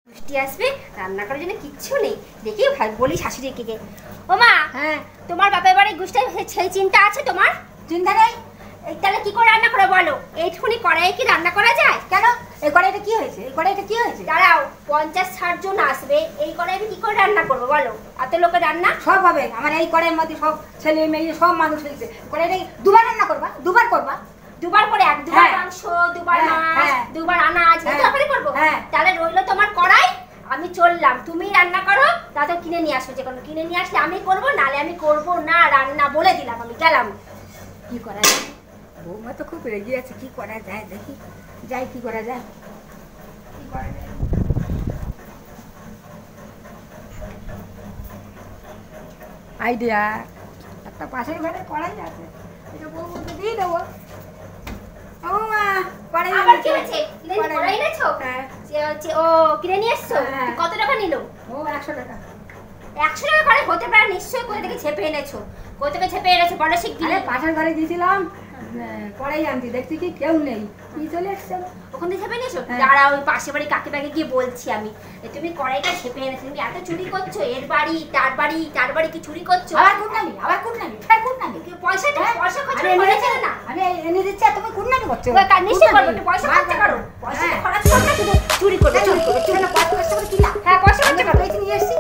বৃষ্টি আসবে, রান্না করার জন্য কিচ্ছু নেই। দেখি বলি শাশুড়িকে, ও মা, হ্যাঁ তোমার বাপের বাড়ির গুষ্টায় সেই চিন্তা আছে তোমার? চিন্তা নেই। তাহলে কি করে রান্না করে বলো? এইটুকুনি কড়াইয়ে কি রান্না করা যায়? কেন? এই কড়াইটা কি হয়েছে? এই কড়াইটা কি হয়েছে? দাঁড়াও, 50-60 জন আসবে, এই কড়াইয়ে কি করে রান্না করবো বলো? এত লোকের রান্না সব হবে। আমার এই কড়াইয়ের মধ্যে সব ছেলে মেয়ে সব মানুষ হয়েছে। কড়াইটা দুবার রান্না করবা? দুবার করবা? দুবার করে, দুবার হ্যাঁ। মাংস, দুবার হ্যাঁ, মাছ, হ্যাঁ। দুবার আনাজ, হ্যাঁ। তারপরে করবো। হ্যাঁ। তাহলে রইলো তোমার কড়াই, আমি চললাম, তুমি রান্না করো, তাতে কিনে নিয়ে আসো, যে কোনো কিনে নিয়ে আসলে আমি করবো, নালে আমি করবো না রান্না, বলে দিলাম, আমি গেলাম। কি করা যায়? বৌমা তো খুব রেগে আছে। কি করা যায় দেখি, যাই কি করা যায়, কি করা যায়। আইডিয়া, একটা পাশের ঘরে কড়াই আছে, এটা বৌমাকে দিয়ে দেবো। ও মা, কড়াই আবার কি এনেছে। হয়েছে? কড়াই এনেছো? হ্যাঁ। ও কিনে নিয়ে এসছো? হ্যাঁ। কত টাকা নিল? ও 100 টাকা। 100 টাকা করে হতে পারে নিশ্চয়ই। কোথা থেকে ছেপে এনেছো? কোথা থেকে ছেপে এনেছো বলো শিগগিরি। আরে পাশের ঘরে দিয়েছিলাম কড়াই আনতে, দেখছি কি কেউ নেই, কি চলে এসছে। ওখান থেকে ছেপে এনেছো? হ্যাঁ। দাঁড়াও, ওই পাশে বাড়ি কাকিমাকে গিয়ে বলছি আমি, তুমি কড়াইটা ছেপে এনেছো, তুমি এত চুরি করছো, এর বাড়ি তার বাড়ি তার বাড়ি কি চুরি করছো? আবার কুটনামি, আবার কুটনামি, ফের কুটনামি। পয়সা হ্যাঁ? পয়সা খরচ আমি করে এনে করেছিলে দিচ্ছি না? আমি এনে দিচ্ছি, আর তুমি কুটনামি করছো। ওই কাজ নিশ্চয়ই করবে, কুটনামি। একটু পয়সা মার খরচা করো। খাবে। পয়সা হ্যাঁ। খরচ করো না, শুধু চুরি করবে, চুরি করবে, চুরি করবে। কত কষ্ট করে কি লাভ? হ্যাঁ, পয়সা খরচা করো। পেয়েছি নিয়ে এসছি,